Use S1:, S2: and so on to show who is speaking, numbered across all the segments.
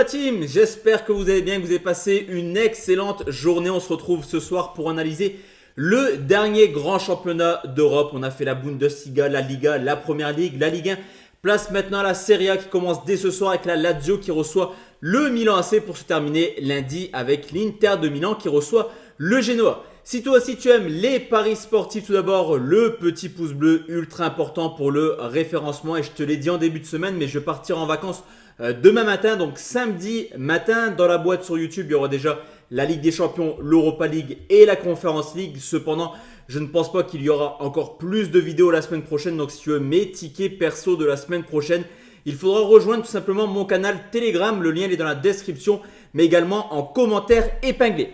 S1: la team, j'espère que vous allez bien, que vous avez passé une excellente journée. On se retrouve ce soir pour analyser le dernier grand championnat d'Europe. On a fait la Bundesliga, la Liga, la Première Ligue, la Ligue 1. Place maintenant à la Serie A qui commence dès ce soir avec la Lazio qui reçoit le Milan AC pour se terminer lundi avec l'Inter de Milan qui reçoit le Genoa. Si toi aussi tu aimes les paris sportifs, tout d'abord le petit pouce bleu ultra important pour le référencement. Et je te l'ai dit en début de semaine, mais je vais partir en vacances demain matin, donc samedi matin. Dans la boîte sur YouTube, il y aura déjà la Ligue des Champions, l'Europa League et la Conference League. Cependant, je ne pense pas qu'il y aura encore plus de vidéos la semaine prochaine. Donc si tu veux mes tickets perso de la semaine prochaine, il faudra rejoindre tout simplement mon canal Telegram. Le lien est dans la description, mais également en commentaire épinglé.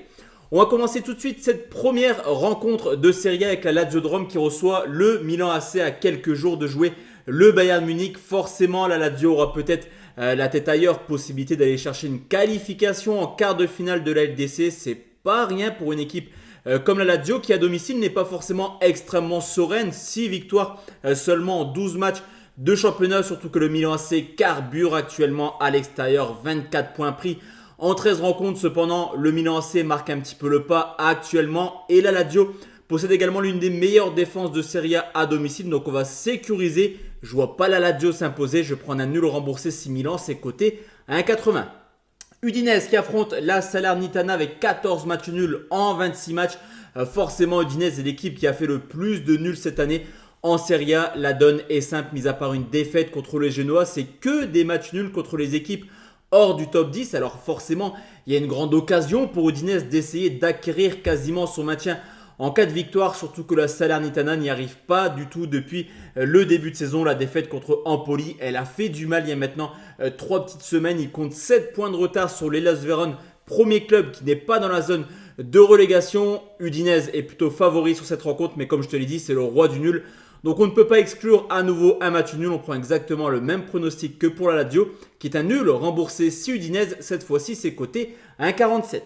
S1: On va commencer tout de suite cette première rencontre de Serie A avec la Lazio de Rome qui reçoit le Milan AC à quelques jours de jouer le Bayern Munich. Forcément, la Lazio aura peut-être la tête ailleurs, possibilité d'aller chercher une qualification en quart de finale de la LDC. C'est pas rien pour une équipe comme la Lazio qui à domicile n'est pas forcément extrêmement sereine. 6 victoires seulement en 12 matchs de championnat, surtout que le Milan AC carbure actuellement à l'extérieur, 24 points pris en 13 rencontres. Cependant, le Milan AC marque un petit peu le pas actuellement et la Lazio possède également l'une des meilleures défenses de Serie A à domicile. Donc on va sécuriser. Je ne vois pas la Lazio s'imposer. Je prends un nul remboursé si Milan, c'est coté à 1,80. Udinese qui affronte la Salernitana avec 14 matchs nuls en 26 matchs. Forcément, Udinese est l'équipe qui a fait le plus de nuls cette année en Serie A. La donne est simple, mis à part une défaite contre le Genoa. C'est que des matchs nuls contre les équipes hors du top 10. Alors forcément, il y a une grande occasion pour Udinese d'essayer d'acquérir quasiment son maintien en cas de victoire, surtout que la Salernitana n'y arrive pas du tout depuis le début de saison. La défaite contre Empoli, elle a fait du mal il y a maintenant 3 petites semaines. Il compte 7 points de retard sur l'Hellas Vérone, premier club qui n'est pas dans la zone de relégation. Udinese est plutôt favori sur cette rencontre, mais comme je te l'ai dit, c'est le roi du nul. Donc on ne peut pas exclure à nouveau un match nul. On prend exactement le même pronostic que pour la Lazio, qui est un nul remboursé si Udinese, cette fois-ci, c'est coté à 1,47.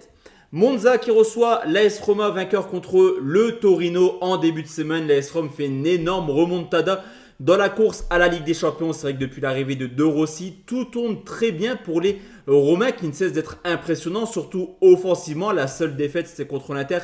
S1: Monza qui reçoit l'AS Roma, vainqueur contre le Torino en début de semaine. L'AS Rome fait une énorme remontada dans la course à la Ligue des Champions. C'est vrai que depuis l'arrivée de De Rossi, tout tourne très bien pour les Romains qui ne cessent d'être impressionnants, surtout offensivement. La seule défaite, c'était contre l'Inter.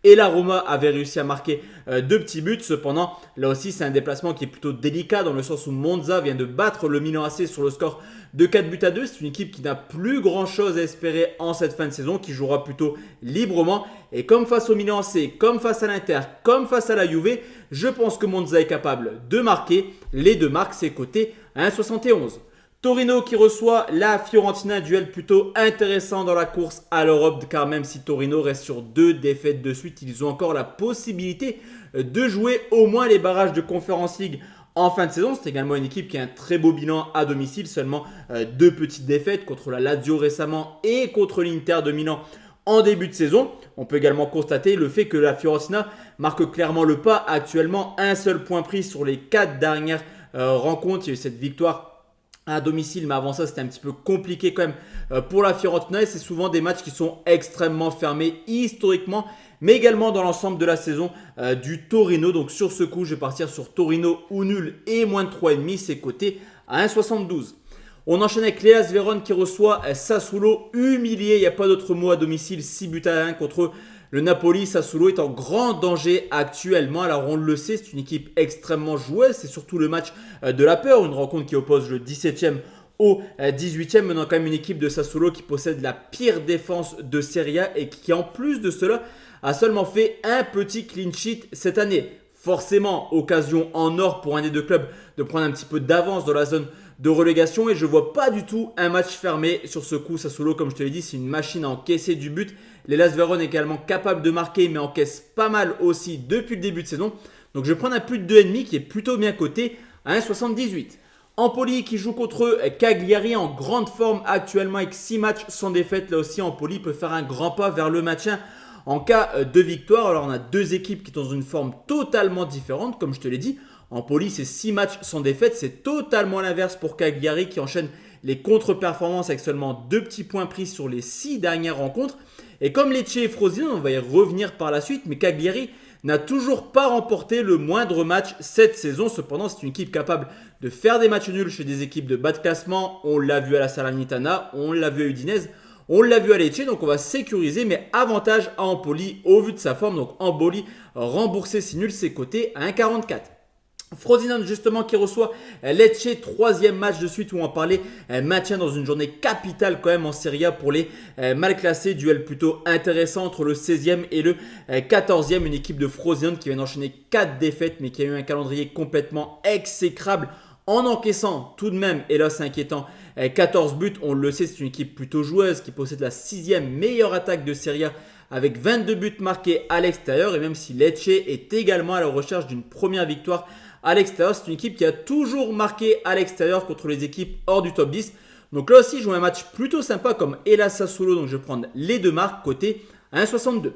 S1: Et la Roma avait réussi à marquer 2 petits buts. Cependant, là aussi, c'est un déplacement qui est plutôt délicat dans le sens où Monza vient de battre le Milan AC sur le score de 4-2. C'est une équipe qui n'a plus grand-chose à espérer en cette fin de saison, qui jouera plutôt librement. Et comme face au Milan AC, comme face à l'Inter, comme face à la Juve, je pense que Monza est capable de marquer. Les deux marques, c'est coté à 1,71. Torino qui reçoit la Fiorentina, un duel plutôt intéressant dans la course à l'Europe, car même si Torino reste sur 2 défaites de suite, ils ont encore la possibilité de jouer au moins les barrages de Conference League en fin de saison. C'est également une équipe qui a un très beau bilan à domicile, seulement 2 petites défaites contre la Lazio récemment et contre l'Inter de Milan en début de saison. On peut également constater le fait que la Fiorentina marque clairement le pas, actuellement un seul point pris sur les 4 dernières rencontres. Il y a eu cette victoire à domicile, mais avant ça c'était un petit peu compliqué quand même pour la Fiorentina et c'est souvent des matchs qui sont extrêmement fermés historiquement, mais également dans l'ensemble de la saison du Torino. Donc sur ce coup, je vais partir sur Torino ou nul et moins de 3,5, c'est coté à 1,72. On enchaîne avec l'Hellas Vérone qui reçoit Sassuolo, humilié, il n'y a pas d'autre mot, à domicile, 6-1 contre le Napoli. Sassuolo est en grand danger actuellement. Alors on le sait, c'est une équipe extrêmement joueuse. C'est surtout le match de la peur. Une rencontre qui oppose le 17e au 18e. Maintenant quand même une équipe de Sassuolo qui possède la pire défense de Serie A et qui en plus de cela a seulement fait un petit clean sheet cette année. Forcément, occasion en or pour un des deux clubs de prendre un petit peu d'avance dans la zone de relégation et je ne vois pas du tout un match fermé sur ce coup. Sassuolo, comme je te l'ai dit, c'est une machine à encaisser du but. L'Hellas Vérone est également capable de marquer mais encaisse pas mal aussi depuis le début de saison. Donc je vais prendre un plus de 2,5 qui est plutôt bien coté à 1,78. Empoli qui joue contre Cagliari en grande forme actuellement avec 6 matchs sans défaite. Là aussi, Empoli peut faire un grand pas vers le maintien en cas de victoire. Alors on a deux équipes qui sont dans une forme totalement différente, comme je te l'ai dit. Empoli, c'est 6 matchs sans défaite. C'est totalement l'inverse pour Cagliari qui enchaîne les contre-performances avec seulement 2 petits points pris sur les 6 dernières rencontres. Et comme Lecce et Frosinone, on va y revenir par la suite, mais Cagliari n'a toujours pas remporté le moindre match cette saison. Cependant, c'est une équipe capable de faire des matchs nuls chez des équipes de bas de classement. On l'a vu à la Salernitana, on l'a vu à Udinese, on l'a vu à Lecce. Donc on va sécuriser, mais avantage à Empoli au vu de sa forme. Donc Empoli remboursé si nul, c'est coté à 1,44. Frosinone justement qui reçoit Lecce, troisième match de suite où on parlait maintien dans une journée capitale quand même en Serie A pour les mal classés. Duel plutôt intéressant entre le 16e et le 14e. Une équipe de Frosinone qui vient d'enchaîner 4 défaites mais qui a eu un calendrier complètement exécrable en encaissant tout de même, hélas inquiétant, 14 buts. On le sait, c'est une équipe plutôt joueuse qui possède la 6e meilleure attaque de Serie A avec 22 buts marqués à l'extérieur. Et même si Lecce est également à la recherche d'une première victoire à l'extérieur, c'est une équipe qui a toujours marqué à l'extérieur contre les équipes hors du top 10. Donc là aussi, je joue un match plutôt sympa comme Hellas Sassuolo. Donc je vais prendre les deux marques côté 1,62.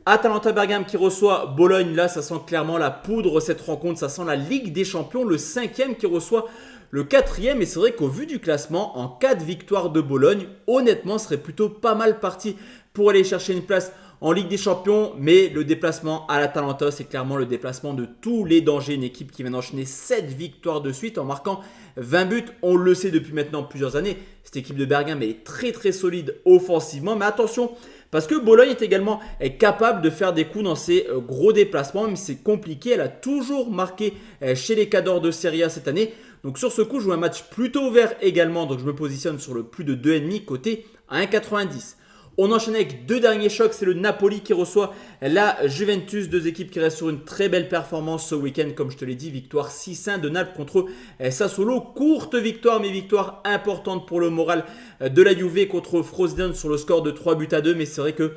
S1: Atalanta Bergame qui reçoit Bologne. Là, ça sent clairement la poudre cette rencontre. Ça sent la Ligue des Champions. Le 5e qui reçoit le 4e. Et c'est vrai qu'au vu du classement, en cas de victoire de Bologne, honnêtement, ce serait plutôt pas mal parti pour aller chercher une place en Ligue des Champions. Mais le déplacement à l'Atalanta, c'est clairement le déplacement de tous les dangers. Une équipe qui vient d'enchaîner 7 victoires de suite en marquant 20 buts. On le sait depuis maintenant plusieurs années. Cette équipe de Bergame est très très solide offensivement. Mais attention, parce que Bologne est également capable de faire des coups dans ses gros déplacements. Mais c'est compliqué. Elle a toujours marqué chez les cadors de Serie A cette année. Donc sur ce coup, je joue un match plutôt ouvert également. Donc je me positionne sur le plus de 2,5 côté à 1,90. On enchaîne avec deux derniers chocs. C'est le Napoli qui reçoit la Juventus. Deux équipes qui restent sur une très belle performance ce week-end. Comme je te l'ai dit, victoire 6-1 de Naples contre Sassuolo. Courte victoire, mais victoire importante pour le moral de la Juve contre Frosinone sur le score de 3-2. Mais c'est vrai que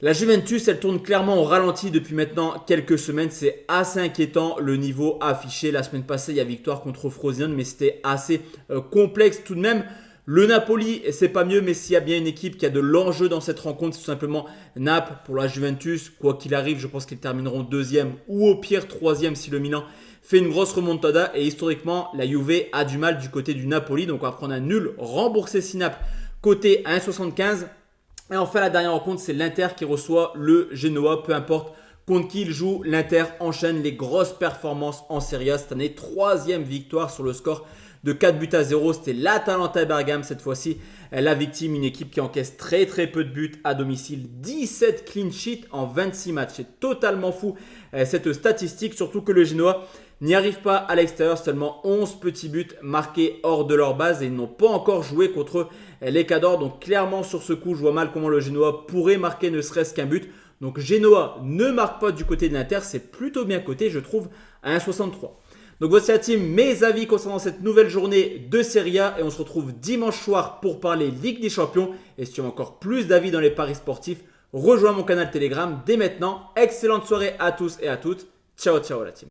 S1: la Juventus, elle tourne clairement au ralenti depuis maintenant quelques semaines. C'est assez inquiétant le niveau affiché. La semaine passée, il y a victoire contre Frosinone, mais c'était assez complexe tout de même. Le Napoli, c'est pas mieux, mais s'il y a bien une équipe qui a de l'enjeu dans cette rencontre, c'est tout simplement Naples. Pour la Juventus, quoi qu'il arrive, je pense qu'ils termineront deuxième ou au pire troisième si le Milan fait une grosse remontada. Et historiquement, la Juve a du mal du côté du Napoli. Donc on va prendre un nul remboursé si Naples côté à 1,75. Et enfin, la dernière rencontre, c'est l'Inter qui reçoit le Genoa. Peu importe contre qui il joue, l'Inter enchaîne les grosses performances en Serie A cette année. Troisième victoire sur le score de 4-0. C'était l'Atalanta Bergame cette fois-ci. La victime, une équipe qui encaisse très très peu de buts à domicile. 17 clean sheets en 26 matchs. C'est totalement fou cette statistique. Surtout que le Genoa n'y arrive pas à l'extérieur. Seulement 11 petits buts marqués hors de leur base. Et ils n'ont pas encore joué contre les Cadors. Donc clairement sur ce coup, je vois mal comment le Genoa pourrait marquer ne serait-ce qu'un but. Donc Genoa ne marque pas du côté de l'Inter. C'est plutôt bien coté, je trouve, à 1,63. Donc voici la team, mes avis concernant cette nouvelle journée de Serie A. Et on se retrouve dimanche soir pour parler Ligue des Champions. Et si tu as encore plus d'avis dans les paris sportifs, rejoins mon canal Telegram dès maintenant. Excellente soirée à tous et à toutes. Ciao, ciao la team.